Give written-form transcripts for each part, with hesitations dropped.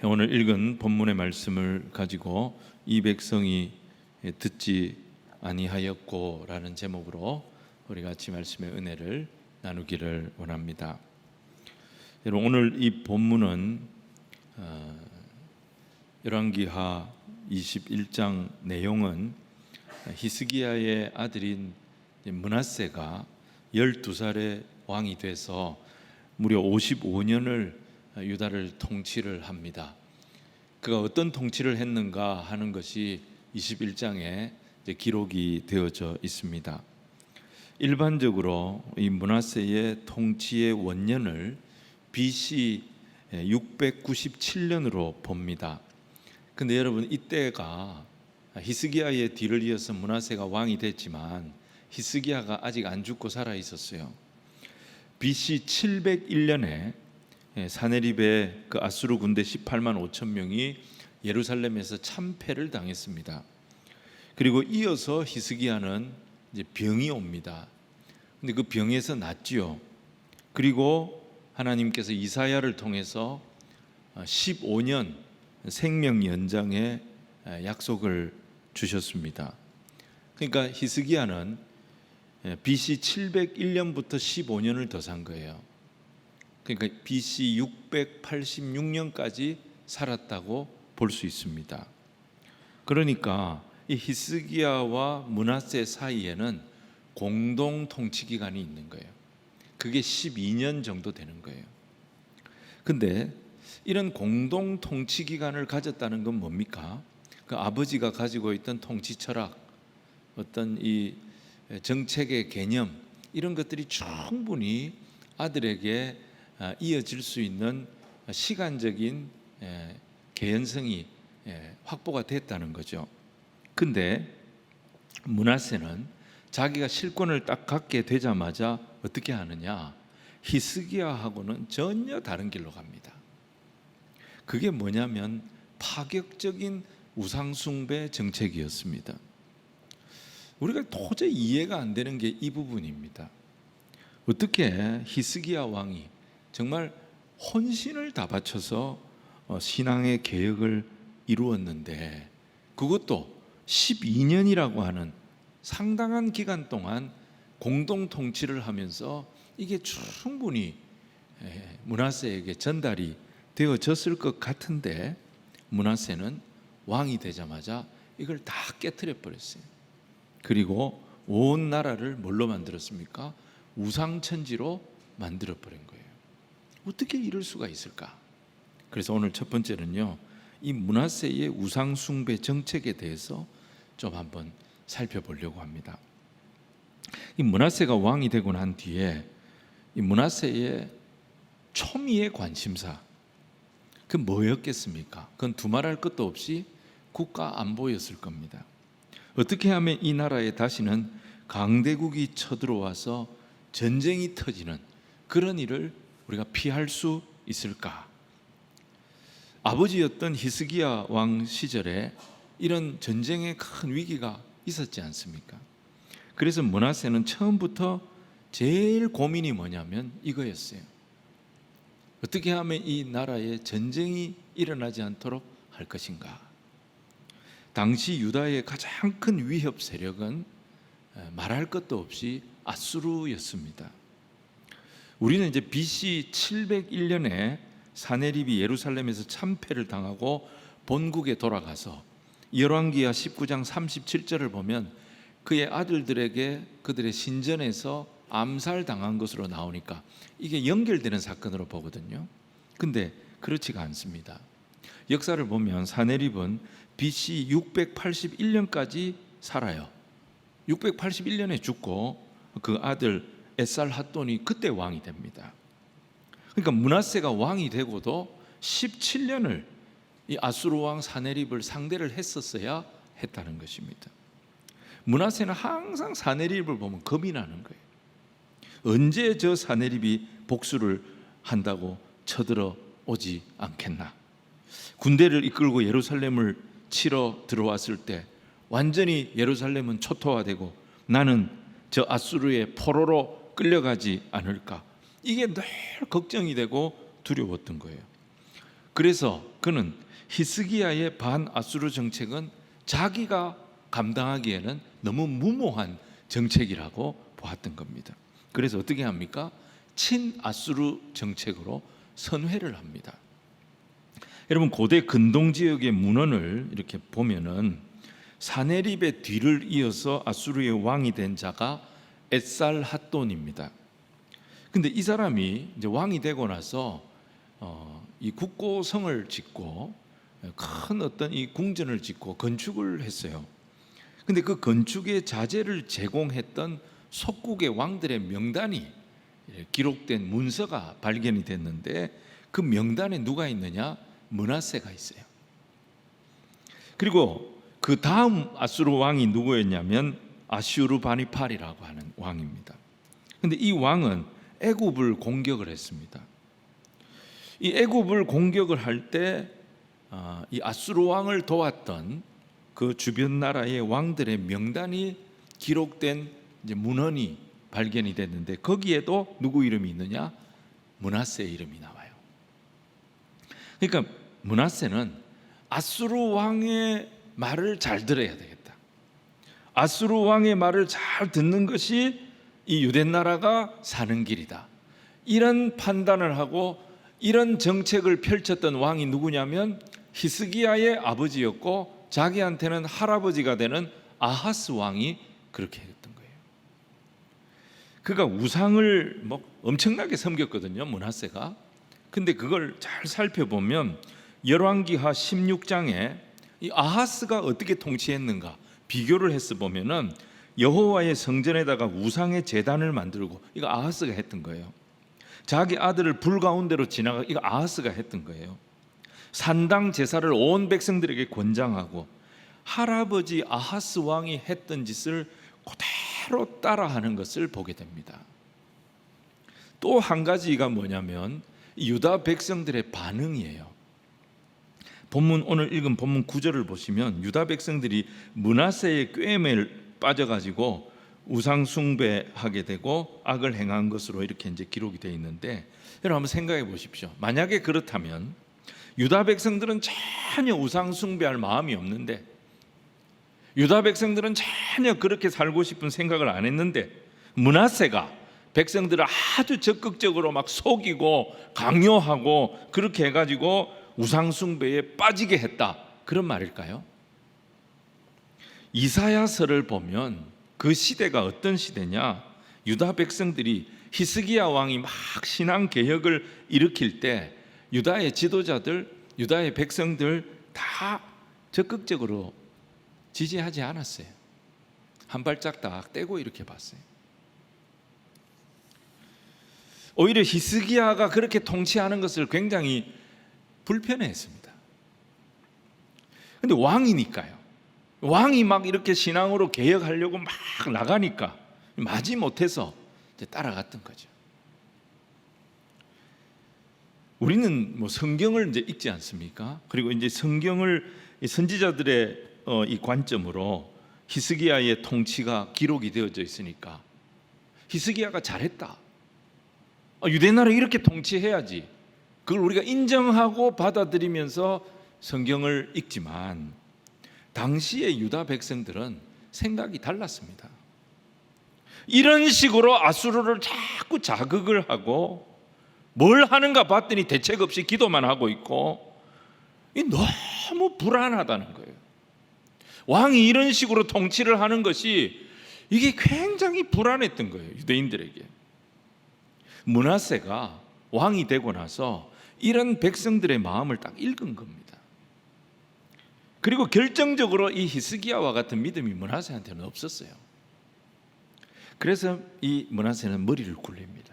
오늘 읽은 본문의 말씀을 가지고 이 백성이 듣지 아니하였고 라는 제목으로 우리 같이 말씀의 은혜를 나누기를 원합니다. 여러분, 오늘 이 본문은 열왕기하 21장 내용은 히스기야의 아들인 므낫세가 12살의 왕이 돼서 무려 55년을 유다를 통치를 합니다. 그가 어떤 통치를 했는가 하는 것이 21장에 기록이 되어져 있습니다. 일반적으로 이 므낫세의 통치의 원년을 BC 697년으로 봅니다. 근데 여러분, 이때가 히스기야의 뒤를 이어서 므낫세가 왕이 됐지만 히스기야가 아직 안 죽고 살아 있었어요. BC 701년에 사네립의 그 아수르 군대 18만 5천 명이 예루살렘에서 참패를 당했습니다. 그리고 이어서 히스기야는 이제 병이 옵니다. 근데 그 병에서 낫지요. 그리고 하나님께서 이사야를 통해서 15년 생명 연장의 약속을 주셨습니다. 그러니까 히스기야는 BC 701년부터 15년을 더 산 거예요. 그러니까 BC 686년까지 살았다고 볼 수 있습니다. 그러니까 이 히스기야와 므낫세 사이에는 공동 통치 기간이 있는 거예요. 그게 12년 정도 되는 거예요. 근데 이런 공동 통치 기간을 가졌다는 건 뭡니까? 그 아버지가 가지고 있던 통치 철학, 어떤 이 정책의 개념, 이런 것들이 충분히 아들에게 이어질 수 있는 시간적인 개연성이 확보가 됐다는 거죠. 근데 므낫세는 자기가 실권을 딱 갖게 되자마자 어떻게 하느냐? 히스기야하고는 전혀 다른 길로 갑니다. 그게 뭐냐면 파격적인 우상숭배 정책이었습니다. 우리가 도저히 이해가 안 되는 게 이 부분입니다. 어떻게 히스기야 왕이 정말 혼신을 다 바쳐서 신앙의 개혁을 이루었는데, 그것도 12년이라고 하는 상당한 기간 동안 공동 통치를 하면서 이게 충분히 므낫세에게 전달이 되어졌을 것 같은데, 므낫세는 왕이 되자마자 이걸 다 깨트려 버렸어요. 그리고 온 나라를 뭘로 만들었습니까? 우상천지로 만들어 버린 거예요. 어떻게 이럴 수가 있을까? 그래서 오늘 첫 번째는요, 이 므낫세의 우상숭배 정책에 대해서 좀 한번 살펴보려고 합니다. 이 므낫세가 왕이 되고 난 뒤에 이 므낫세의 초미의 관심사, 그 뭐였겠습니까? 그건 두말할 것도 없이 국가 안보였을 겁니다. 어떻게 하면 이 나라에 다시는 강대국이 쳐들어와서 전쟁이 터지는 그런 일을 우리가 피할 수 있을까? 아버지였던 히스기야 왕 시절에 이런 전쟁의 큰 위기가 있었지 않습니까? 그래서 므낫세는 처음부터 제일 고민이 뭐냐면 이거였어요. 어떻게 하면 이 나라에 전쟁이 일어나지 않도록 할 것인가? 당시 유다의 가장 큰 위협 세력은 말할 것도 없이 아수르였습니다. 우리는 이제 BC 701년에 사네립이 예루살렘에서 참패를 당하고 본국에 돌아가서 열왕기하 19장 37절을 보면 그의 아들들에게 그들의 신전에서 암살당한 것으로 나오니까 이게 연결되는 사건으로 보거든요. 근데 그렇지가 않습니다. 역사를 보면 사네립은 BC 681년까지 살아요. 681년에 죽고 그 아들 에살핫돈이 그때 왕이 됩니다. 그러니까 므낫세가 왕이 되고도 17년을 이 아수르 왕 사네립을 상대를 했었어야 했다는 것입니다. 므낫세는 항상 사네립을 보면 겁이 나는 거예요. 언제 저 사네립이 복수를 한다고 쳐들어 오지 않겠나? 군대를 이끌고 예루살렘을 치러 들어왔을 때 완전히 예루살렘은 초토화되고 나는 저 아수르의 포로로 끌려가지 않을까? 이게 늘 걱정이 되고 두려웠던 거예요. 그래서 그는 히스기야의 반아수르 정책은 자기가 감당하기에는 너무 무모한 정책이라고 보았던 겁니다. 그래서 어떻게 합니까? 친아수르 정책으로 선회를 합니다. 여러분, 고대 근동 지역의 문헌을 이렇게 보면은 사네립의 뒤를 이어서 아수르의 왕이 된 자가 에살핫돈입니다. 근데 이 사람이 이제 왕이 되고 나서 이 국고성을 짓고 큰 어떤 이 궁전을 짓고 건축을 했어요. 근데 그 건축의 자재를 제공했던 속국의 왕들의 명단이 기록된 문서가 발견이 됐는데, 그 명단에 누가 있느냐? 므낫세가 있어요. 그리고 그 다음 아수르 왕이 누구였냐면 아슈르바니팔이라고 하는 왕입니다. 근데 이 왕은 애굽을 공격을 했습니다. 이 애굽을 공격을 할 때 이 아수르 왕을 도왔던 그 주변 나라의 왕들의 명단이 기록된 이제 문헌이 발견이 됐는데, 거기에도 누구 이름이 있느냐? 므낫세의 이름이 나와요. 그러니까 므낫세는 아수르 왕의 말을 잘 들어야 되겠다. 아수르 왕의 말을 잘 듣는 것이 이 유대 나라가 사는 길이다. 이런 판단을 하고 이런 정책을 펼쳤던 왕이 누구냐면 히스기야의 아버지였고, 자기한테는 할아버지가 되는 아하스 왕이 그렇게 했던 거예요. 그가 우상을 엄청나게 섬겼거든요, 므낫세가. 근데 그걸 잘 살펴보면 열왕기하 16장에 이 아하스가 어떻게 통치했는가 비교를 해서 보면은 여호와의 성전에다가 우상의 제단을 만들고, 이거 아하스가 했던 거예요. 자기 아들을 불 가운데로 지나가, 이거 아하스가 했던 거예요. 산당 제사를 온 백성들에게 권장하고, 할아버지 아하스 왕이 했던 짓을 그대로 따라하는 것을 보게 됩니다. 또 한 가지가 뭐냐면 유다 백성들의 반응이에요. 오늘 읽은 본문 9절을 보시면 유다 백성들이 므낫세의 꾀임에 빠져가지고 우상 숭배하게 되고 악을 행한 것으로 이렇게 이제 기록이 되어 있는데, 여러분 한번 생각해 보십시오. 만약에 그렇다면 유다 백성들은 전혀 우상 숭배할 마음이 없는데, 유다 백성들은 전혀 그렇게 살고 싶은 생각을 안 했는데, 므낫세가 백성들을 아주 적극적으로 막 속이고 강요하고 그렇게 해가지고 우상 숭배에 빠지게 했다, 그런 말일까요? 이사야서를 보면 그 시대가 어떤 시대냐? 유다 백성들이 히스기야 왕이 막 신앙 개혁을 일으킬 때 유다의 지도자들, 유다의 백성들 다 적극적으로 지지하지 않았어요. 한 발짝 딱 떼고 이렇게 봤어요. 오히려 히스기야가 그렇게 통치하는 것을 굉장히 불편해했습니다. 근데 왕이니까요. 왕이 막 이렇게 신앙으로 개혁하려고 막 나가니까 마지 못해서 이제 따라갔던 거죠. 우리는 성경을 이제 읽지 않습니까? 그리고 이제 성경을 선지자들의 이 관점으로 히스기야의 통치가 기록이 되어져 있으니까 히스기야가 잘했다. 유대 나라 이렇게 통치해야지. 그걸 우리가 인정하고 받아들이면서 성경을 읽지만, 당시의 유다 백성들은 생각이 달랐습니다. 이런 식으로 아수르를 자꾸 자극을 하고 뭘 하는가 봤더니 대책 없이 기도만 하고 있고, 너무 불안하다는 거예요. 왕이 이런 식으로 통치를 하는 것이 이게 굉장히 불안했던 거예요, 유대인들에게. 므낫세가 왕이 되고 나서 이런 백성들의 마음을 딱 읽은 겁니다. 그리고 결정적으로 이 히스기야와 같은 믿음이 므낫세한테는 없었어요. 그래서 이 므낫세는 머리를 굴립니다.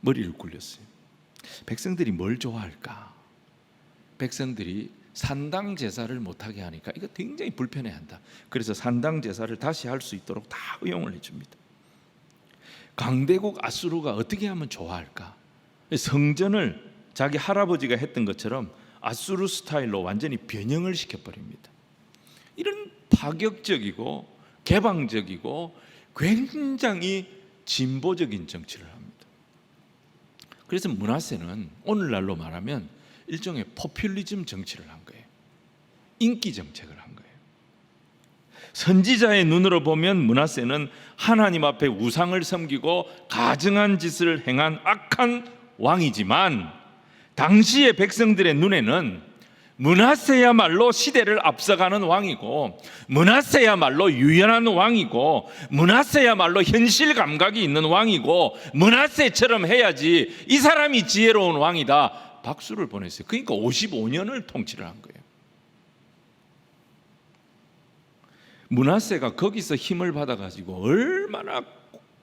머리를 굴렸어요. 백성들이 뭘 좋아할까? 백성들이 산당 제사를 못하게 하니까 이거 굉장히 불편해한다. 그래서 산당 제사를 다시 할 수 있도록 다 허용을 해줍니다. 강대국 아수르가 어떻게 하면 좋아할까? 성전을 자기 할아버지가 했던 것처럼 아수르 스타일로 완전히 변형을 시켜버립니다. 이런 파격적이고 개방적이고 굉장히 진보적인 정치를 합니다. 그래서 므낫세는 오늘날로 말하면 일종의 포퓰리즘 정치를 한 거예요. 인기 정책을 한 거예요. 선지자의 눈으로 보면 므낫세는 하나님 앞에 우상을 섬기고 가증한 짓을 행한 악한 왕이지만, 당시의 백성들의 눈에는 므낫세야말로 시대를 앞서가는 왕이고, 므낫세야말로 유연한 왕이고, 므낫세야말로 현실 감각이 있는 왕이고, 므낫세처럼 해야지 이 사람이 지혜로운 왕이다, 박수를 보냈어요. 그러니까 55년을 통치를 한 거예요. 므낫세가 거기서 힘을 받아가지고 얼마나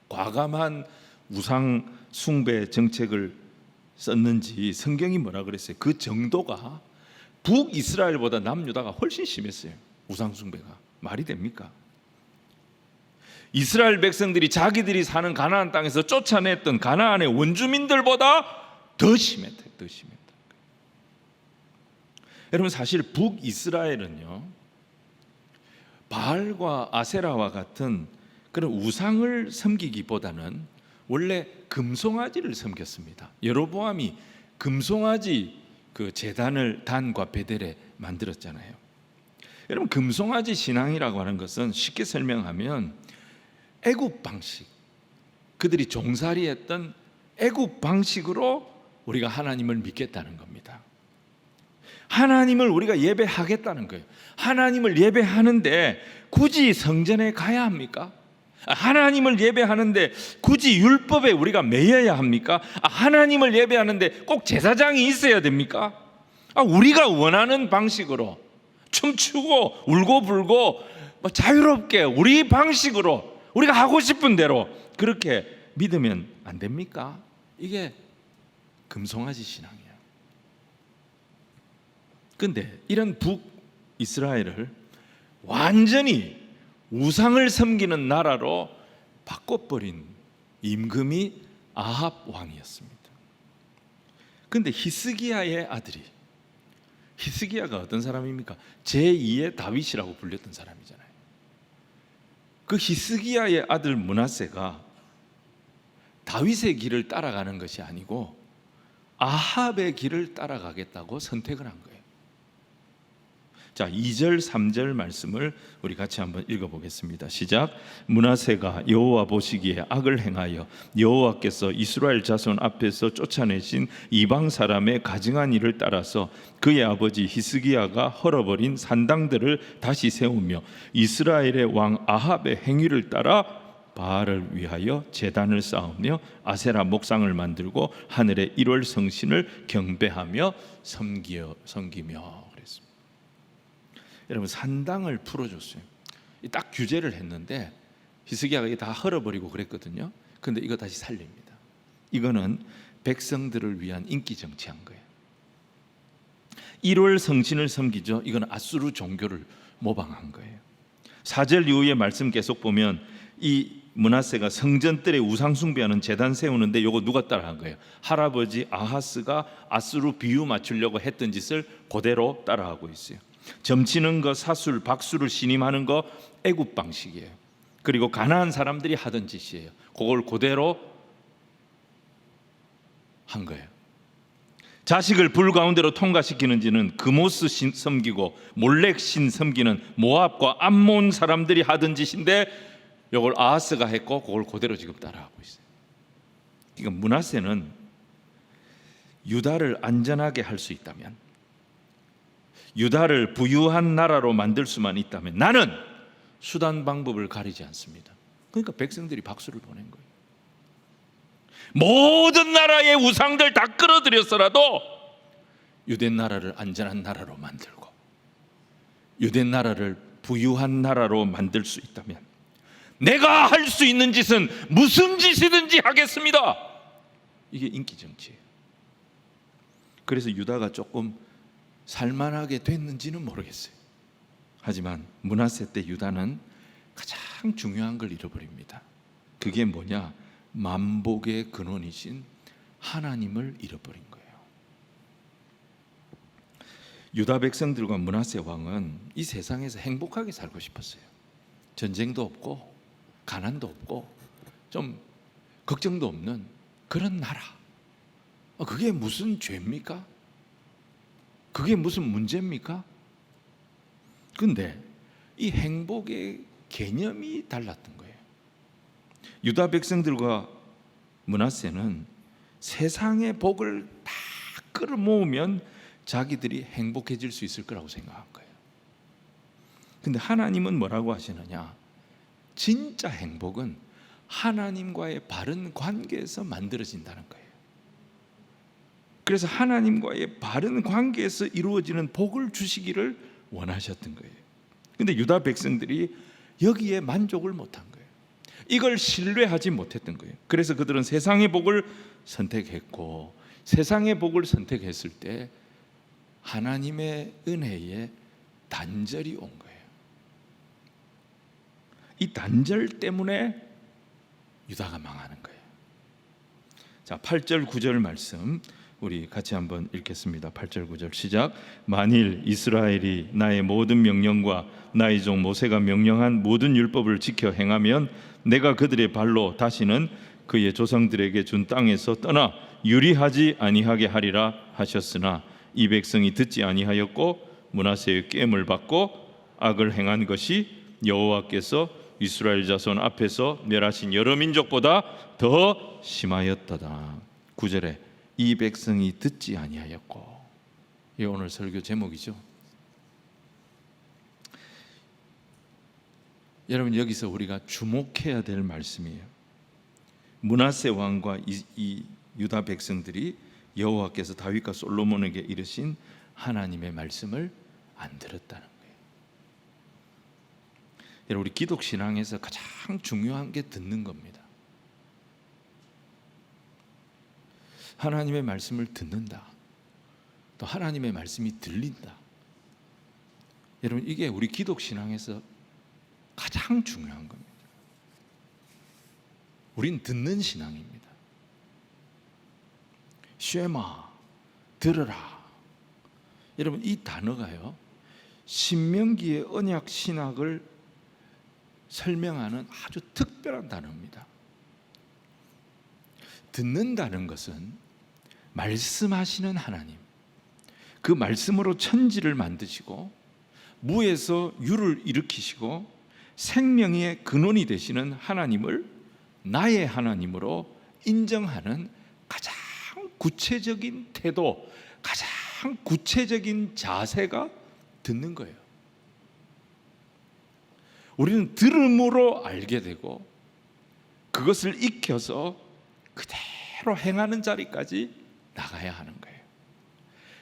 과감한 우상 숭배 정책을 썼는지 성경이 뭐라 그랬어요? 그 정도가 북이스라엘보다 남유다가 훨씬 심했어요. 우상 숭배가 말이 됩니까? 이스라엘 백성들이 자기들이 사는 가나안 땅에서 쫓아냈던 가나안의 원주민들보다 더 심했다. 더 심했다. 여러분, 사실 북이스라엘은요, 바알과 아세라와 같은 그런 우상을 섬기기보다는 원래 금송아지를 섬겼습니다. 여로보암이 금송아지 그 제단을 단과 베델에 만들었잖아요. 여러분, 금송아지 신앙이라고 하는 것은 쉽게 설명하면 애굽 방식, 그들이 종살이했던 애굽 방식으로 우리가 하나님을 믿겠다는 겁니다. 하나님을 우리가 예배하겠다는 거예요. 하나님을 예배하는데 굳이 성전에 가야 합니까? 하나님을 예배하는데 굳이 율법에 우리가 매여야 합니까? 하나님을 예배하는데 꼭 제사장이 있어야 됩니까? 우리가 원하는 방식으로 춤추고 울고 불고 자유롭게 우리 방식으로 우리가 하고 싶은 대로 그렇게 믿으면 안 됩니까? 이게 금송아지 신앙이에요. 근데 이런 북이스라엘을 완전히 우상을 섬기는 나라로 바꿔버린 임금이 아합 왕이었습니다. 근데 히스기야의 아들이, 히스기야가 어떤 사람입니까? 제2의 다윗이라고 불렸던 사람이잖아요. 그 히스기야의 아들 므낫세가 다윗의 길을 따라가는 것이 아니고 아합의 길을 따라가겠다고 선택을 한 거예요. 자, 2절 3절 말씀을 우리 같이 한번 읽어보겠습니다. 시작. 므낫세가 여호와 보시기에 악을 행하여 여호와께서 이스라엘 자손 앞에서 쫓아내신 이방 사람의 가증한 일을 따라서 그의 아버지 히스기야가 헐어버린 산당들을 다시 세우며 이스라엘의 왕 아합의 행위를 따라 바알을 위하여 제단을 쌓으며 아세라 목상을 만들고 하늘의 1월 성신을 경배하며 섬기며 그랬습니다. 여러분, 산당을 풀어줬어요. 딱 규제를 했는데 히스기야가 이게 다 헐어버리고 그랬거든요. 그런데 이거 다시 살립니다. 이거는 백성들을 위한 인기 정치한 거예요. 1월 성신을 섬기죠. 이건 아수르 종교를 모방한 거예요. 4절 이후의 말씀 계속 보면 이 므낫세가 성전뜰에 우상 숭배하는 제단 세우는데 요거 누가 따라한 거예요? 할아버지 아하스가 아수르 비유 맞추려고 했던 짓을 그대로 따라하고 있어요. 점치는 거, 사술, 박수를 신임하는 거 애굽 방식이에요. 그리고 가나안 사람들이 하던 짓이에요. 그걸 그대로 한 거예요. 자식을 불 가운데로 통과시키는지는 그모스 신 섬기고 몰렉 신 섬기는 모압과 암몬 사람들이 하던 짓인데 이걸 아하스가 했고 그걸 그대로 지금 따라하고 있어요. 그러니까 므낫세는 유다를 안전하게 할 수 있다면, 유다를 부유한 나라로 만들 수만 있다면 나는 수단 방법을 가리지 않습니다. 그러니까 백성들이 박수를 보낸 거예요. 모든 나라의 우상들 다 끌어들여서라도 유대 나라를 안전한 나라로 만들고 유대 나라를 부유한 나라로 만들 수 있다면 내가 할 수 있는 짓은 무슨 짓이든지 하겠습니다. 이게 인기 정치예요. 그래서 유다가 조금 살만하게 됐는지는 모르겠어요. 하지만 므낫세 때 유다는 가장 중요한 걸 잃어버립니다. 그게 뭐냐? 만복의 근원이신 하나님을 잃어버린 거예요. 유다 백성들과 므낫세 왕은 이 세상에서 행복하게 살고 싶었어요. 전쟁도 없고 가난도 없고 좀 걱정도 없는 그런 나라. 그게 무슨 죄입니까? 그게 무슨 문제입니까? 근데 이 행복의 개념이 달랐던 거예요. 유다 백성들과 므낫세는 세상의 복을 다 끌어모으면 자기들이 행복해질 수 있을 거라고 생각한 거예요. 근데 하나님은 뭐라고 하시느냐? 진짜 행복은 하나님과의 바른 관계에서 만들어진다는 거예요. 그래서 하나님과의 바른 관계에서 이루어지는 복을 주시기를 원하셨던 거예요. 근데 유다 백성들이 여기에 만족을 못한 거예요. 이걸 신뢰하지 못했던 거예요. 그래서 그들은 세상의 복을 선택했고, 세상의 복을 선택했을 때 하나님의 은혜에 단절이 온 거예요. 이 단절 때문에 유다가 망하는 거예요. 자, 8절 9절 말씀 우리 같이 한번 읽겠습니다. 8절 9절 시작. 만일 이스라엘이 나의 모든 명령과 나의 종 모세가 명령한 모든 율법을 지켜 행하면 내가 그들의 발로 다시는 그의 조상들에게 준 땅에서 떠나 유리하지 아니하게 하리라 하셨으나 이 백성이 듣지 아니하였고 므낫세의 깸을 받고 악을 행한 것이 여호와께서 이스라엘 자손 앞에서 멸하신 여러 민족보다 더 심하였도다. 9절에 이 백성이 듣지 아니하였고, 이 오늘 설교 제목이죠. 여러분, 여기서 우리가 주목해야 될 말씀이에요. 므낫세 왕과 이 유다 백성들이 여호와께서 다윗과 솔로몬에게 이르신 하나님의 말씀을 안 들었다는 거예요. 여러분, 우리 기독 신앙에서 가장 중요한 게 듣는 겁니다. 하나님의 말씀을 듣는다. 또 하나님의 말씀이 들린다. 여러분, 이게 우리 기독 신앙에서 가장 중요한 겁니다. 우린 듣는 신앙입니다. 쉐마, 들으라. 여러분, 이 단어가요, 신명기의 언약 신학을 설명하는 아주 특별한 단어입니다. 듣는다는 것은 말씀하시는 하나님, 그 말씀으로 천지를 만드시고 무에서 유를 일으키시고 생명의 근원이 되시는 하나님을 나의 하나님으로 인정하는 가장 구체적인 태도, 가장 구체적인 자세가 듣는 거예요. 우리는 들음으로 알게 되고 그것을 익혀서 그대로 행하는 자리까지 나가야 하는 거예요.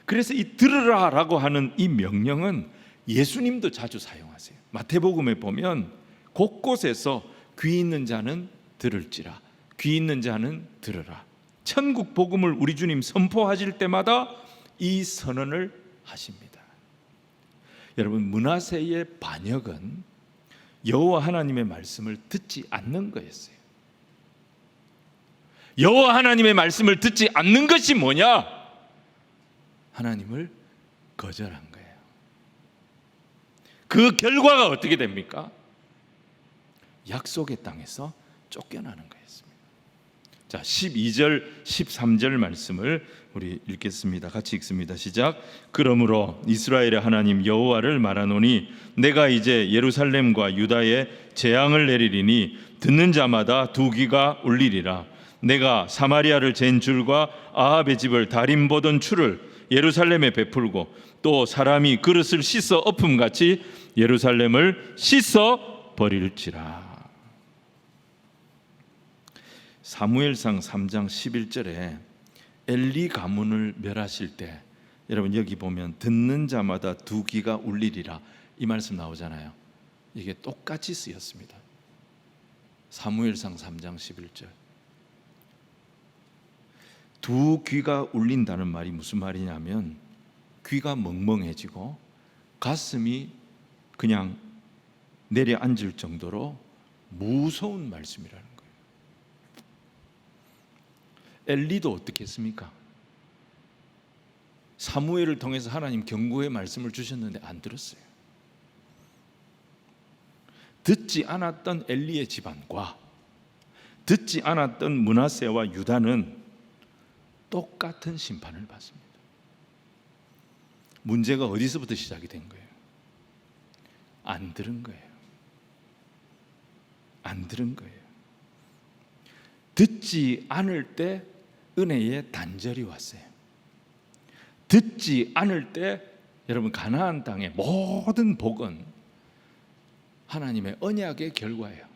그래서 이 들으라라고 하는 이 명령은 예수님도 자주 사용하세요. 마태복음에 보면 곳곳에서 귀 있는 자는 들을지라, 귀 있는 자는 들으라. 천국 복음을 우리 주님 선포하실 때마다 이 선언을 하십니다. 여러분, 므낫세의 반역은 여호와 하나님의 말씀을 듣지 않는 거였어요. 여호와 하나님의 말씀을 듣지 않는 것이 뭐냐? 하나님을 거절한 거예요. 그 결과가 어떻게 됩니까? 약속의 땅에서 쫓겨나는 거였습니다. 자, 12절 13절 말씀을 우리 읽겠습니다. 같이 읽습니다. 시작. 그러므로 이스라엘의 하나님 여호와를 말하노니 내가 이제 예루살렘과 유다에 재앙을 내리리니 듣는 자마다 두 귀가 울리리라. 내가 사마리아를 잰 줄과 아합의 집을 다림 보던 추를 예루살렘에 베풀고 또 사람이 그릇을 씻어 엎음같이 예루살렘을 씻어 버릴지라. 사무엘상 3장 11절에 엘리 가문을 멸하실 때, 여러분 여기 보면 듣는 자마다 두 귀가 울리리라 이 말씀 나오잖아요. 이게 똑같이 쓰였습니다. 사무엘상 3장 11절. 두 귀가 울린다는 말이 무슨 말이냐면 귀가 멍멍해지고 가슴이 그냥 내려앉을 정도로 무서운 말씀이라는 거예요. 엘리도 어떻게 했습니까? 사무엘을 통해서 하나님 경고의 말씀을 주셨는데 안 들었어요. 듣지 않았던 엘리의 집안과 듣지 않았던 므낫세와 유다는 똑같은 심판을 받습니다. 문제가 어디서부터 시작이 된 거예요? 안 들은 거예요. 안 들은 거예요. 듣지 않을 때 은혜의 단절이 왔어요. 듣지 않을 때 여러분, 가나안 땅의 모든 복은 하나님의 언약의 결과예요.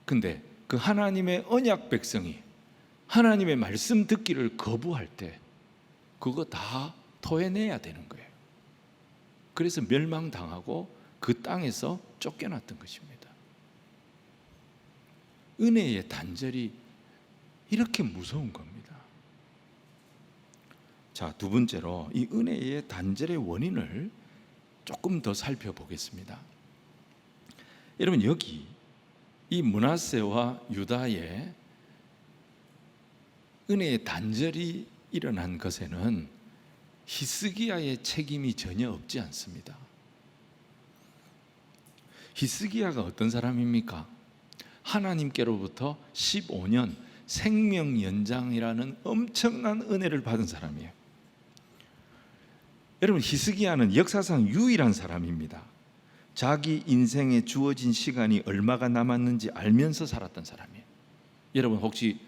근데 그 하나님의 언약 백성이 하나님의 말씀 듣기를 거부할 때 그거 다 토해내야 되는 거예요. 그래서 멸망당하고 그 땅에서 쫓겨났던 것입니다. 은혜의 단절이 이렇게 무서운 겁니다. 자, 두 번째로 이 은혜의 단절의 원인을 조금 더 살펴보겠습니다. 여러분, 여기 이 므낫세와 유다의 은혜의 단절이 일어난 것에는 히스기야의 책임이 전혀 없지 않습니다. 히스기야가 어떤 사람입니까? 하나님께로부터 15년 생명 연장이라는 엄청난 은혜를 받은 사람이에요. 여러분, 히스기야는 역사상 유일한 사람입니다. 자기 인생에 주어진 시간이 얼마가 남았는지 알면서 살았던 사람이에요. 여러분, 혹시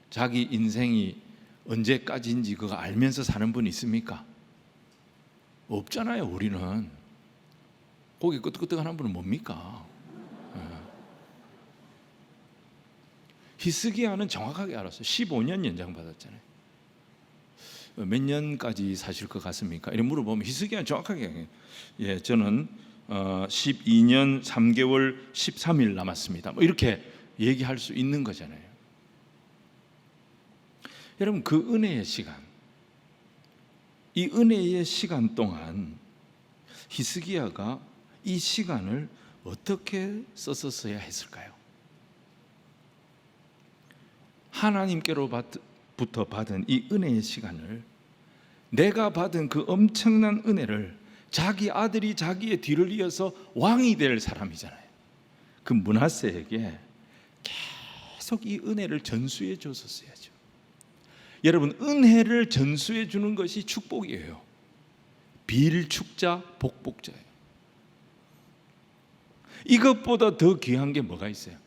자기 인생이 언제까지인지 그거 알면서 사는 분 있습니까? 없잖아요. 우리는. 고개 끄덕끄덕하는 분은 뭡니까? 히스기야는 정확하게 알았어요. 15년 연장받았잖아요. 몇 년까지 사실 것 같습니까? 이렇게 물어보면 히스기야는 정확하게, 저는 12년 3개월 13일 남았습니다, 뭐 이렇게 얘기할 수 있는 거잖아요. 여러분, 그 은혜의 시간, 이 은혜의 시간 동안 히스기야가 이 시간을 어떻게 썼어야 했을까요? 하나님께로부터 받은 이 은혜의 시간을, 내가 받은 그 엄청난 은혜를 자기 아들이 자기의 뒤를 이어서 왕이 될 사람이잖아요. 그 므낫세에게 계속 이 은혜를 전수해 줬었어야죠. 여러분, 은혜를 전수해 주는 것이 축복이에요. 빌축자, 복복자예요. 이것보다 더 귀한 게 뭐가 있어요?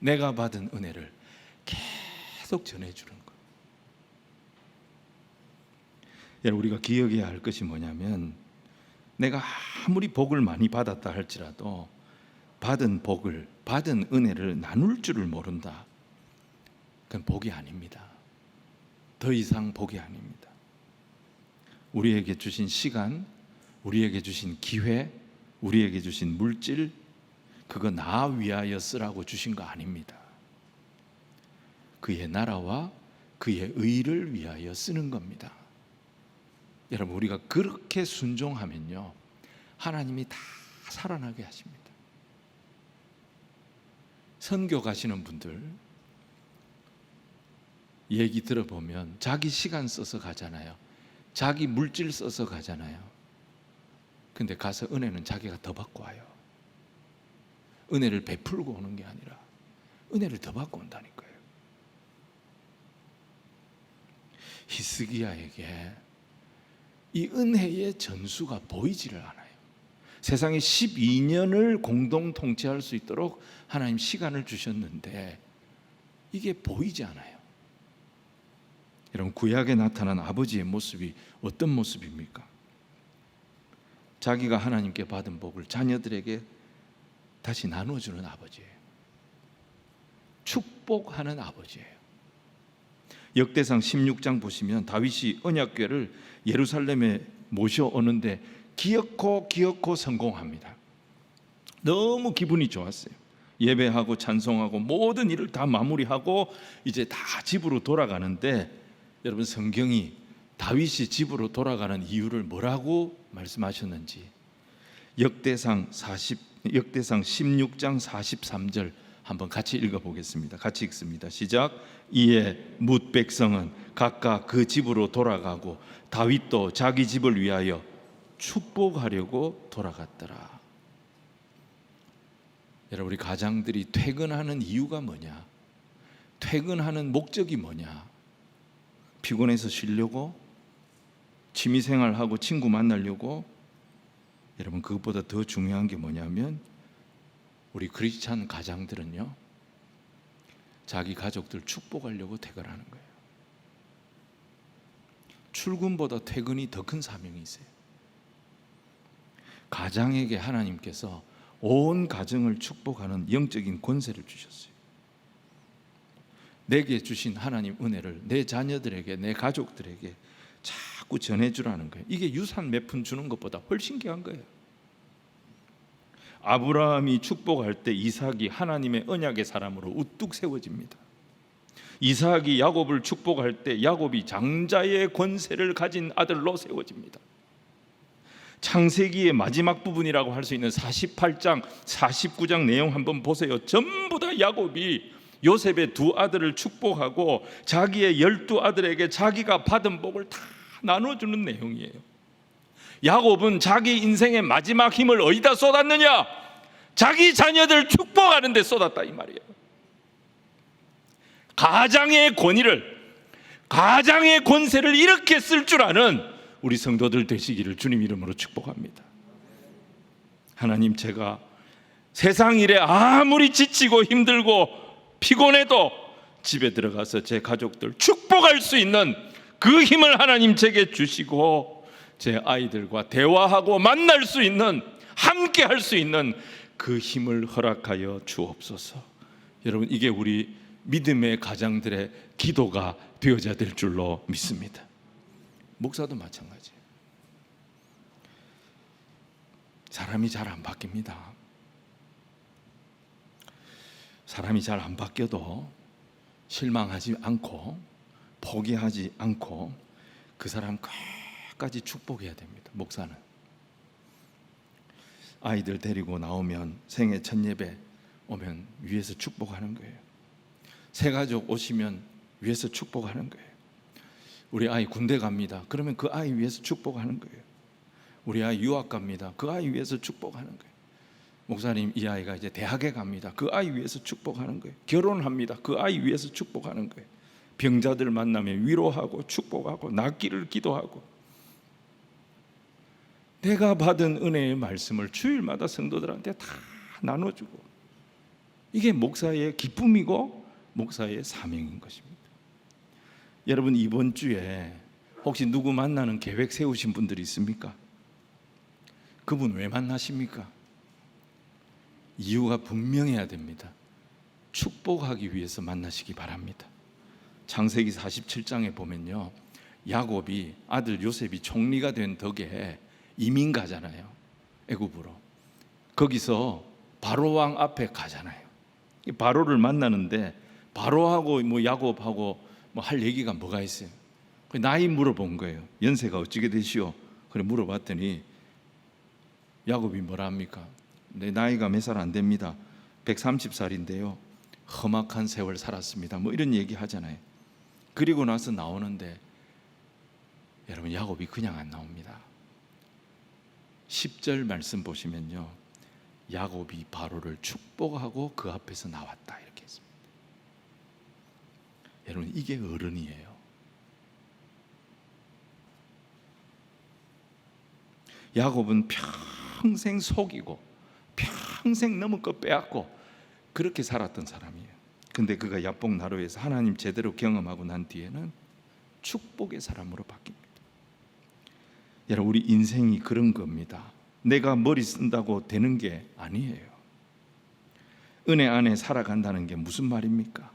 내가 받은 은혜를 계속 전해주는 것. 여러분, 우리가 기억해야 할 것이 뭐냐면, 내가 아무리 복을 많이 받았다 할지라도 받은 복을, 받은 은혜를 나눌 줄을 모른다, 그건 복이 아닙니다. 더 이상 복이 아닙니다. 우리에게 주신 시간, 우리에게 주신 기회, 우리에게 주신 물질, 그거 나 위하여 쓰라고 주신 거 아닙니다. 그의 나라와 그의 의를 위하여 쓰는 겁니다. 여러분, 우리가 그렇게 순종하면요, 하나님이 다 살아나게 하십니다. 선교 가시는 분들 얘기 들어보면 자기 시간 써서 가잖아요. 자기 물질 써서 가잖아요. 근데 가서 은혜는 자기가 더 받고 와요. 은혜를 베풀고 오는 게 아니라 은혜를 더 받고 온다니까요. 히스기야에게 이 은혜의 전수가 보이지를 않아요. 세상에 12년을 공동 통치할 수 있도록 하나님 시간을 주셨는데 이게 보이지 않아요. 여러분, 구약에 나타난 아버지의 모습이 어떤 모습입니까? 자기가 하나님께 받은 복을 자녀들에게 다시 나눠주는 아버지예요. 축복하는 아버지예요. 역대상 16장 보시면 다윗이 언약궤를 예루살렘에 모셔오는데 기어코 성공합니다. 너무 기분이 좋았어요. 예배하고 찬송하고 모든 일을 다 마무리하고 이제 다 집으로 돌아가는데, 여러분, 성경이 다윗이 집으로 돌아가는 이유를 뭐라고 말씀하셨는지 역대상 16장 43절 한번 같이 읽어보겠습니다. 같이 읽습니다. 시작. 이에 뭇 백성은 각각 그 집으로 돌아가고 다윗도 자기 집을 위하여 축복하려고 돌아갔더라. 여러분, 우리 가장들이 퇴근하는 이유가 뭐냐? 퇴근하는 목적이 뭐냐? 피곤해서 쉬려고, 취미생활하고 친구 만나려고. 여러분, 그것보다 더 중요한 게 뭐냐면 우리 크리스찬 가장들은요, 자기 가족들 축복하려고 퇴근하는 거예요. 출근보다 퇴근이 더 큰 사명이 있어요. 가장에게 하나님께서 온 가정을 축복하는 영적인 권세를 주셨어요. 내게 주신 하나님 은혜를 내 자녀들에게, 내 가족들에게 자꾸 전해주라는 거예요. 이게 유산 몇 푼 주는 것보다 훨씬 귀한 거예요. 아브라함이 축복할 때 이삭이 하나님의 언약의 사람으로 우뚝 세워집니다. 이삭이 야곱을 축복할 때 야곱이 장자의 권세를 가진 아들로 세워집니다. 창세기의 마지막 부분이라고 할 수 있는 48장, 49장 내용 한번 보세요. 전부 다 야곱이 요셉의 두 아들을 축복하고 자기의 12아들에게 자기가 받은 복을 다 나눠주는 내용이에요. 야곱은 자기 인생의 마지막 힘을 어디다 쏟았느냐? 자기 자녀들 축복하는 데 쏟았다, 이 말이에요. 가장의 권위를, 가장의 권세를 이렇게 쓸 줄 아는 우리 성도들 되시기를 주님 이름으로 축복합니다. 하나님, 제가 세상 일에 아무리 지치고 힘들고 피곤해도 집에 들어가서 제 가족들 축복할 수 있는 그 힘을 하나님 제게 주시고, 제 아이들과 대화하고 만날 수 있는, 함께 할 수 있는 그 힘을 허락하여 주옵소서. 여러분, 이게 우리 믿음의 가장들의 기도가 되어져야 될 줄로 믿습니다. 목사도 마찬가지예요. 사람이 잘 안 바뀝니다. 사람이 잘 안 바뀌어도 실망하지 않고 포기하지 않고 그 사람 끝까지 축복해야 됩니다. 목사는 아이들 데리고 나오면 생애 첫 예배 오면 위에서 축복하는 거예요. 새 가족 오시면 위에서 축복하는 거예요. 우리 아이 군대 갑니다. 그러면 그 아이 위해서 축복하는 거예요. 우리 아이 유학 갑니다. 그 아이 위해서 축복하는 거예요. 목사님, 이 아이가 이제 대학에 갑니다. 그 아이 위해서 축복하는 거예요. 결혼합니다. 그 아이 위해서 축복하는 거예요. 병자들 만나면 위로하고 축복하고 낫기를 기도하고, 내가 받은 은혜의 말씀을 주일마다 성도들한테 다 나눠주고, 이게 목사의 기쁨이고 목사의 사명인 것입니다. 여러분, 이번 주에 혹시 누구 만나는 계획 세우신 분들이 있습니까? 그분 왜 만나십니까? 이유가 분명해야 됩니다. 축복하기 위해서 만나시기 바랍니다. 창세기 47장에 보면요, 야곱이 아들 요셉이 총리가 된 덕에 이민 가잖아요. 애굽으로. 거기서 바로 왕 앞에 가잖아요. 바로를 만나는데 바로하고 야곱하고 할 얘기가 뭐가 있어요? 나이 물어본 거예요. 연세가 어찌게 되시오? 그래 물어봤더니 야곱이 뭐라 합니까? 내 나이가 몇 살 안 됩니다. 130살인데요. 험악한 세월 살았습니다. 이런 얘기 하잖아요. 그리고 나서 나오는데 여러분, 야곱이 그냥 안 나옵니다. 10절 말씀 보시면요, 야곱이 바로를 축복하고 그 앞에서 나왔다, 이렇게 했습니다. 여러분, 이게 어른이에요. 야곱은 평생 속이고 평생 넘은 것 빼앗고 그렇게 살았던 사람이에요. 근데 그가 야복 나루에서 하나님 제대로 경험하고 난 뒤에는 축복의 사람으로 바뀝니다. 여러분, 우리 인생이 그런 겁니다. 내가 머리 쓴다고 되는 게 아니에요. 은혜 안에 살아간다는 게 무슨 말입니까?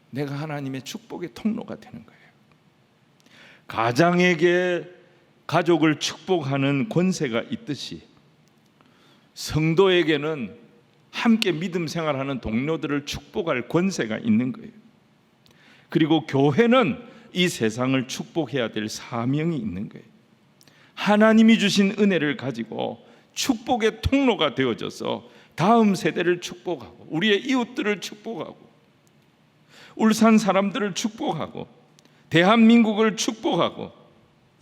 내가 하나님의 축복의 통로가 되는 거예요. 가장에게 가족을 축복하는 권세가 있듯이 성도에게는 함께 믿음 생활하는 동료들을 축복할 권세가 있는 거예요. 그리고 교회는 이 세상을 축복해야 될 사명이 있는 거예요. 하나님이 주신 은혜를 가지고 축복의 통로가 되어져서 다음 세대를 축복하고 우리의 이웃들을 축복하고 울산 사람들을 축복하고 대한민국을 축복하고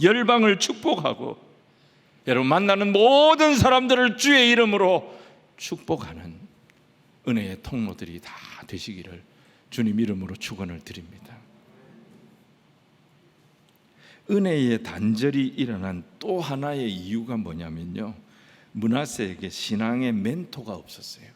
열방을 축복하고 여러분 만나는 모든 사람들을 주의 이름으로 축복하는 은혜의 통로들이 다 되시기를 주님 이름으로 축원을 드립니다. 은혜의 단절이 일어난 또 하나의 이유가 뭐냐면요, 므낫세에게 신앙의 멘토가 없었어요.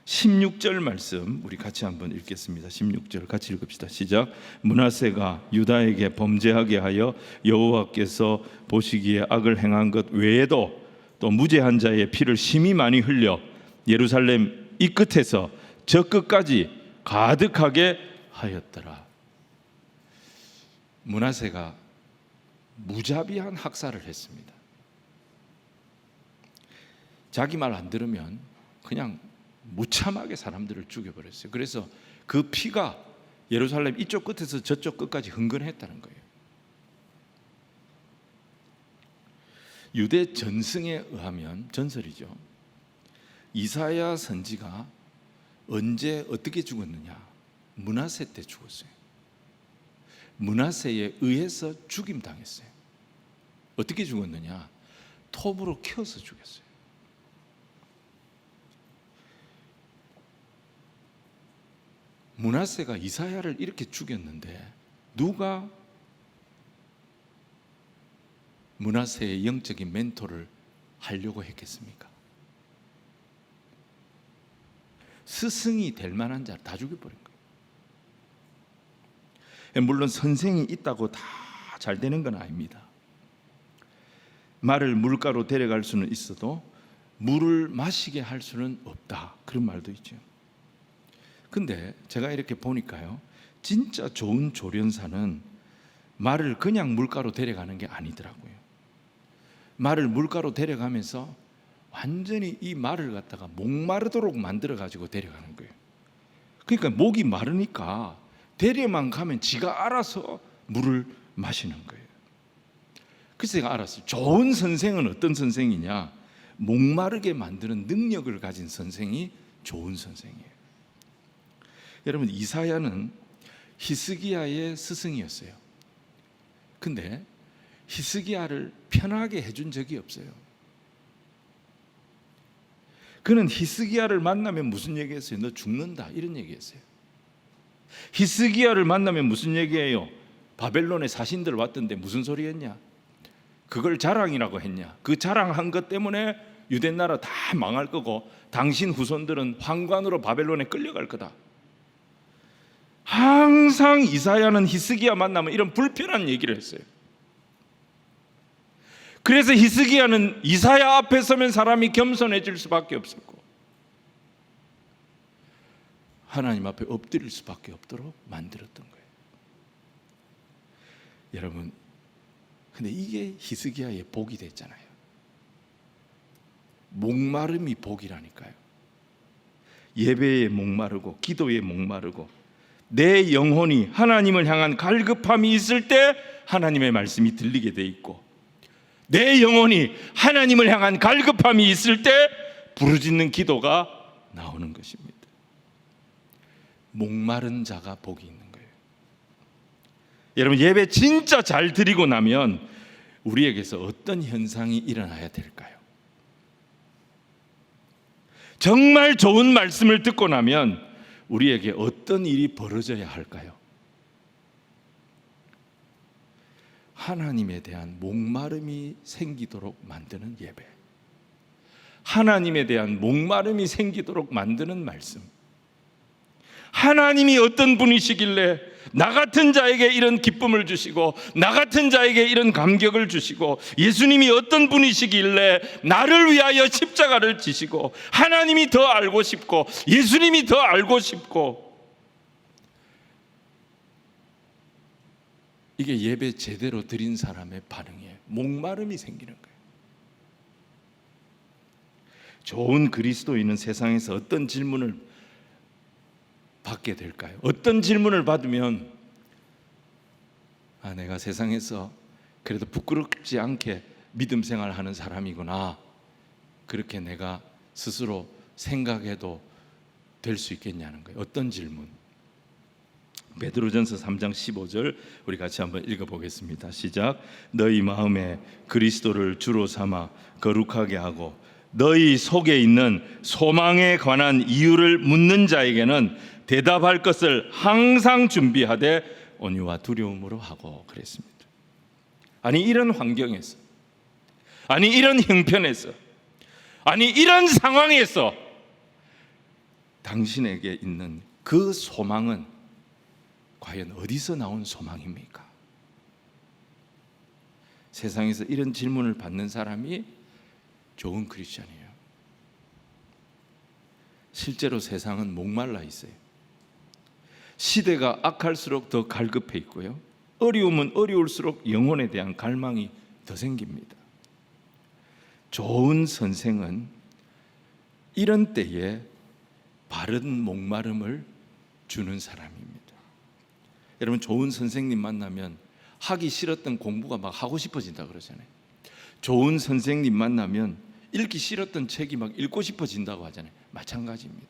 16절 말씀 우리 같이 한번 읽겠습니다. 16절 같이 읽읍시다. 시작. 므낫세가 유다에게 범죄하게 하여 여호와께서 보시기에 악을 행한 것 외에도 또 무죄한 자의 피를 심히 많이 흘려 예루살렘 이 끝에서 저 끝까지 가득하게 하였더라. 므낫세가 무자비한 학살을 했습니다. 자기 말 안 들으면 그냥 무참하게 사람들을 죽여버렸어요. 그래서 그 피가 예루살렘 이쪽 끝에서 저쪽 끝까지 흥건했다는 거예요. 유대 전승에 의하면, 전설이죠, 이사야 선지가 언제 어떻게 죽었느냐, 므낫세 때 죽었어요. 므낫세에 의해서 죽임당했어요. 어떻게 죽었느냐, 톱으로 켜서 죽였어요. 므낫세가 이사야를 이렇게 죽였는데 누가 므낫세의 영적인 멘토를 하려고 했겠습니까? 스승이 될 만한 자를 다 죽여버린 거예요. 물론 선생이 있다고 다 잘 되는 건 아닙니다. 말을 물가로 데려갈 수는 있어도 물을 마시게 할 수는 없다, 그런 말도 있죠. 근데 제가 이렇게 보니까요, 진짜 좋은 조련사는 말을 그냥 물가로 데려가는 게 아니더라고요. 말을 물가로 데려가면서 완전히 이 말을 갖다가 목마르도록 만들어 가지고 데려가는 거예요. 그러니까 목이 마르니까 데려만 가면 지가 알아서 물을 마시는 거예요. 그래서 제가 알았어요. 좋은 선생은 어떤 선생이냐, 목마르게 만드는 능력을 가진 선생이 좋은 선생이에요. 여러분, 이사야는 히스기야의 스승이었어요. 근데 히스기야를 편하게 해준 적이 없어요. 그는 히스기야를 만나면 무슨 얘기했어요? 너 죽는다, 이런 얘기했어요. 히스기야를 만나면 무슨 얘기예요? 바벨론의 사신들 왔던데 무슨 소리 했냐? 그걸 자랑이라고 했냐? 그 자랑한 것 때문에 유대 나라 다 망할 거고 당신 후손들은 환관으로 바벨론에 끌려갈 거다. 항상 이사야는 히스기야 만나면 이런 불편한 얘기를 했어요. 그래서 히스기야는 이사야 앞에 서면 사람이 겸손해질 수밖에 없었고 하나님 앞에 엎드릴 수밖에 없도록 만들었던 거예요. 여러분, 근데 이게 히스기야의 복이 됐잖아요. 목마름이 복이라니까요. 예배에 목마르고 기도에 목마르고 내 영혼이 하나님을 향한 갈급함이 있을 때 하나님의 말씀이 들리게 돼 있고, 내 영혼이 하나님을 향한 갈급함이 있을 때 부르짖는 기도가 나오는 것입니다. 목마른 자가 복이 있는 거예요. 여러분, 예배 진짜 잘 드리고 나면 우리에게서 어떤 현상이 일어나야 될까요? 정말 좋은 말씀을 듣고 나면 우리에게 어떤 일이 벌어져야 할까요? 하나님에 대한 목마름이 생기도록 만드는 예배, 하나님에 대한 목마름이 생기도록 만드는 말씀, 하나님이 어떤 분이시길래 나 같은 자에게 이런 기쁨을 주시고 나 같은 자에게 이런 감격을 주시고, 예수님이 어떤 분이시길래 나를 위하여 십자가를 지시고, 하나님이 더 알고 싶고 예수님이 더 알고 싶고, 이게 예배 제대로 드린 사람의 반응이에요. 목마름이 생기는 거예요. 좋은 그리스도인은 세상에서 어떤 질문을 받게 될까요? 어떤 질문을 받으면 내가 세상에서 그래도 부끄럽지 않게 믿음 생활하는 사람이구나, 그렇게 내가 스스로 생각해도 될 수 있겠냐는 거예요. 어떤 질문? 베드로전서 3장 15절 우리 같이 한번 읽어보겠습니다. 시작. 너희 마음에 그리스도를 주로 삼아 거룩하게 하고 너희 속에 있는 소망에 관한 이유를 묻는 자에게는 대답할 것을 항상 준비하되 온유와 두려움으로 하고 그랬습니다. 아니 이런 환경에서, 아니 이런 형편에서, 아니 이런 상황에서 당신에게 있는 그 소망은 과연 어디서 나온 소망입니까? 세상에서 이런 질문을 받는 사람이 좋은 크리스천이에요. 실제로 세상은 목말라 있어요. 시대가 악할수록 더 갈급해 있고요, 어려우면 어려울수록 영혼에 대한 갈망이 더 생깁니다. 좋은 선생은 이런 때에 바른 목마름을 주는 사람입니다. 여러분, 좋은 선생님 만나면 하기 싫었던 공부가 막 하고 싶어진다 그러잖아요. 좋은 선생님 만나면 읽기 싫었던 책이 막 읽고 싶어진다고 하잖아요. 마찬가지입니다.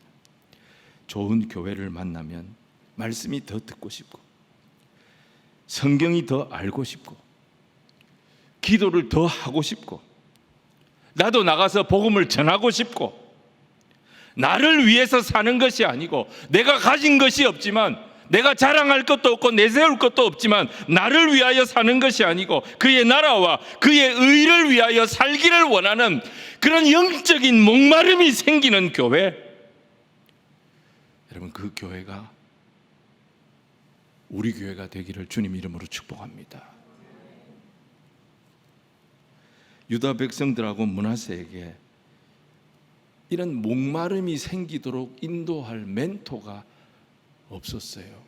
좋은 교회를 만나면 말씀이 더 듣고 싶고, 성경이 더 알고 싶고, 기도를 더 하고 싶고, 나도 나가서 복음을 전하고 싶고, 나를 위해서 사는 것이 아니고, 내가 가진 것이 없지만, 내가 자랑할 것도 없고 내세울 것도 없지만 나를 위하여 사는 것이 아니고 그의 나라와 그의 의를 위하여 살기를 원하는 그런 영적인 목마름이 생기는 교회, 여러분, 그 교회가 우리 교회가 되기를 주님 이름으로 축복합니다. 유다 백성들하고 므낫세에게 이런 목마름이 생기도록 인도할 멘토가 없었어요.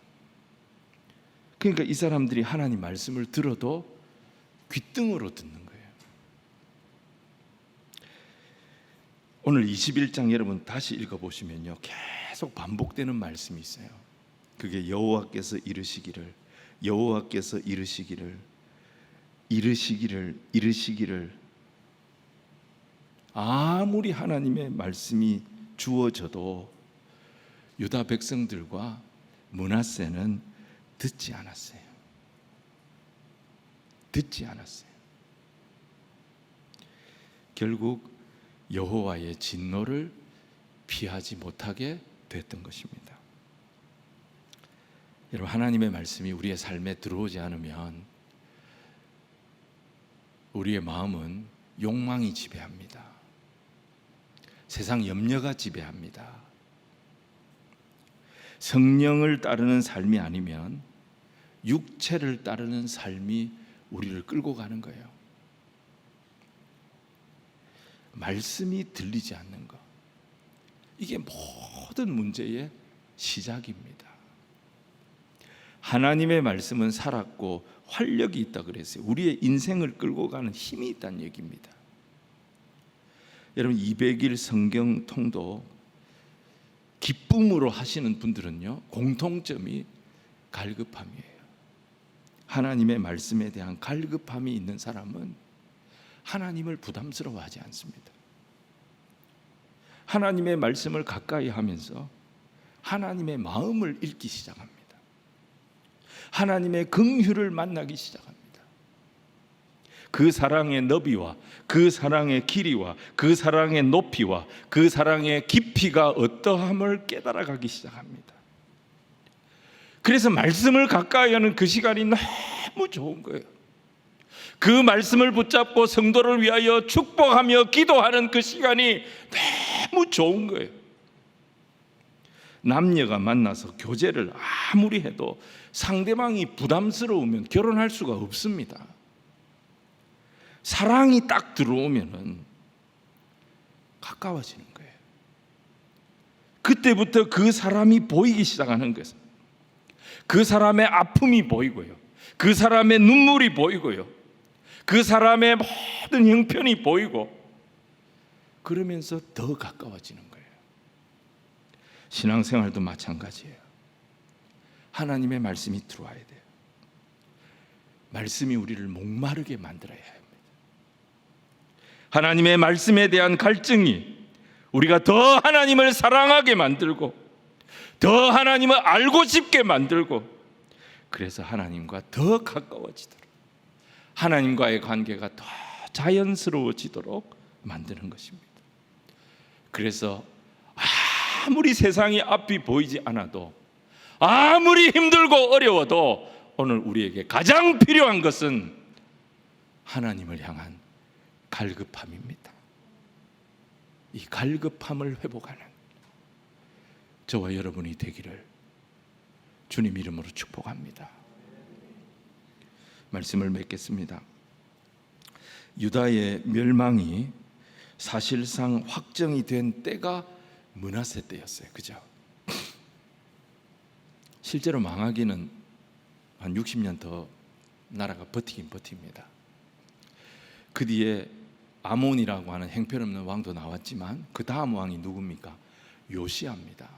그러니까 이 사람들이 하나님 말씀을 들어도 귓등으로 듣는 거예요. 오늘 21장 여러분 다시 읽어보시면요, 계속 반복되는 말씀이 있어요. 그게 여호와께서 이르시기를, 여호와께서 이르시기를, 이르시기를. 아무리 하나님의 말씀이 주어져도 유다 백성들과 므낫세는 듣지 않았어요. 결국 여호와의 진노를 피하지 못하게 됐던 것입니다. 여러분, 하나님의 말씀이 우리의 삶에 들어오지 않으면 우리의 마음은 욕망이 지배합니다. 세상 염려가 지배합니다. 성령을 따르는 삶이 아니면 육체를 따르는 삶이 우리를 끌고 가는 거예요. 말씀이 들리지 않는 것, 이게 모든 문제의 시작입니다. 하나님의 말씀은 살았고 활력이 있다 그랬어요. 우리의 인생을 끌고 가는 힘이 있다는 얘기입니다. 여러분, 200일 성경 통도 기쁨으로 하시는 분들은요, 공통점이 갈급함이에요. 하나님의 말씀에 대한 갈급함이 있는 사람은 하나님을 부담스러워하지 않습니다. 하나님의 말씀을 가까이 하면서 하나님의 마음을 읽기 시작합니다. 하나님의 긍휼을 만나기 시작합니다. 그 사랑의 너비와 그 사랑의 길이와 그 사랑의 높이와 그 사랑의 깊이가 어떠함을 깨달아가기 시작합니다. 그래서 말씀을 가까이 하는 그 시간이 너무 좋은 거예요. 그 말씀을 붙잡고 성도를 위하여 축복하며 기도하는 그 시간이 너무 좋은 거예요. 남녀가 만나서 교제를 아무리 해도 상대방이 부담스러우면 결혼할 수가 없습니다. 사랑이 딱 들어오면은 가까워지는 거예요. 그때부터 그 사람이 보이기 시작하는 것입니다. 그 사람의 아픔이 보이고요, 그 사람의 눈물이 보이고요, 그 사람의 모든 형편이 보이고, 그러면서 더 가까워지는 거예요. 신앙생활도 마찬가지예요. 하나님의 말씀이 들어와야 돼요. 말씀이 우리를 목마르게 만들어야 합니다. 하나님의 말씀에 대한 갈증이 우리가 더 하나님을 사랑하게 만들고, 더 하나님을 알고 싶게 만들고, 그래서 하나님과 더 가까워지도록, 하나님과의 관계가 더 자연스러워지도록 만드는 것입니다. 그래서 아무리 세상이 앞이 보이지 않아도, 아무리 힘들고 어려워도 오늘 우리에게 가장 필요한 것은 하나님을 향한 갈급함입니다. 이 갈급함을 회복하는 저와 여러분이 되기를 주님 이름으로 축복합니다. 말씀을 맺겠습니다. 유다의 멸망이 사실상 확정이 된 때가 므낫세 때였어요. 그죠? 실제로 망하기는 한 60년 더 나라가 버티긴 버팁니다. 그 뒤에 아몬이라고 하는 행편없는 왕도 나왔지만 그 다음 왕이 누굽니까? 요시야입니다.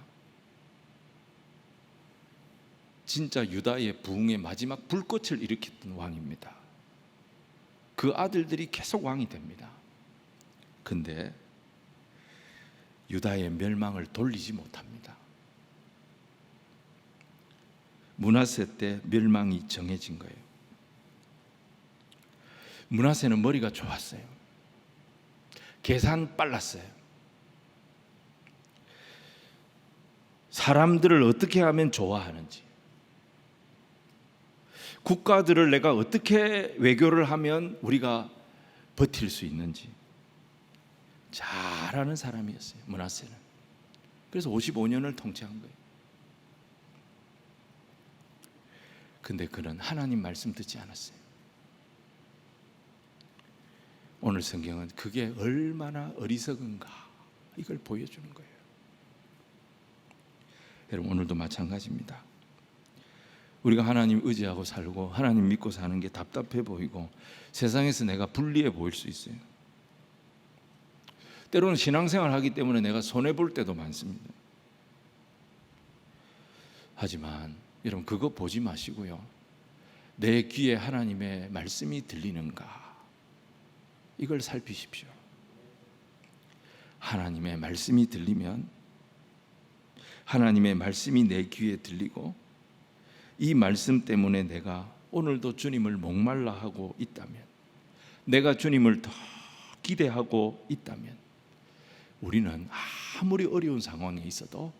진짜 유다의 부흥의 마지막 불꽃을 일으켰던 왕입니다. 그 아들들이 계속 왕이 됩니다. 근데 유다의 멸망을 돌리지 못합니다. 므낫세 때 멸망이 정해진 거예요. 므낫세는 머리가 좋았어요. 계산 빨랐어요. 사람들을 어떻게 하면 좋아하는지, 국가들을 내가 어떻게 외교를 하면 우리가 버틸 수 있는지 잘 아는 사람이었어요. 므낫세는. 그래서 55년을 통치한 거예요. 근데 그는 하나님 말씀 듣지 않았어요. 오늘 성경은 그게 얼마나 어리석은가 이걸 보여주는 거예요. 여러분, 오늘도 마찬가지입니다. 우리가 하나님 의지하고 살고 하나님 믿고 사는 게 답답해 보이고 세상에서 내가 불리해 보일 수 있어요. 때로는 신앙생활 하기 때문에 내가 손해볼 때도 많습니다. 하지만 여러분, 그거 보지 마시고요, 내 귀에 하나님의 말씀이 들리는가 이걸 살피십시오. 하나님의 말씀이 들리면, 하나님의 말씀이 내 귀에 들리고 이 말씀 때문에 내가 오늘도 주님을 목말라 하고 있다면, 내가 주님을 더 기대하고 있다면 우리는 아무리 어려운 상황에 있어도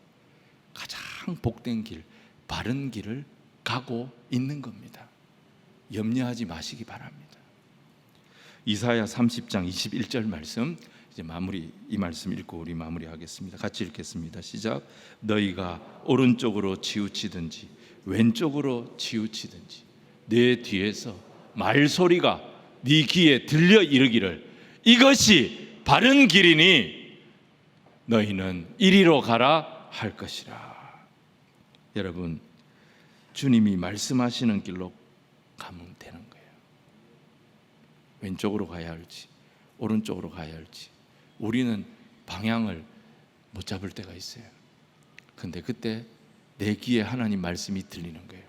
가장 복된 길, 바른 길을 가고 있는 겁니다. 염려하지 마시기 바랍니다. 이사야 30장 21절 말씀, 이제 이 말씀 읽고 우리 마무리하겠습니다. 같이 읽겠습니다. 시작. 너희가 오른쪽으로 치우치든지 왼쪽으로 치우치든지 내 뒤에서 말소리가 네 귀에 들려 이르기를 이것이 바른 길이니 너희는 이리로 가라 할 것이라. 여러분, 주님이 말씀하시는 길로 가면 되는 거예요. 왼쪽으로 가야 할지 오른쪽으로 가야 할지 우리는 방향을 못 잡을 때가 있어요. 근데 그때 내 귀에 하나님 말씀이 들리는 거예요.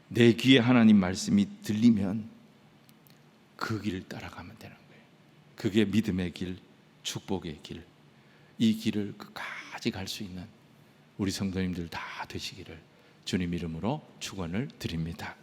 내 귀에 하나님 말씀이 들리면 그 길을 따라가면 되는 거예요. 그게 믿음의 길, 축복의 길, 이 길을 끝까지 갈 수 있는 우리 성도님들 다 되시기를 주님 이름으로 축원을 드립니다.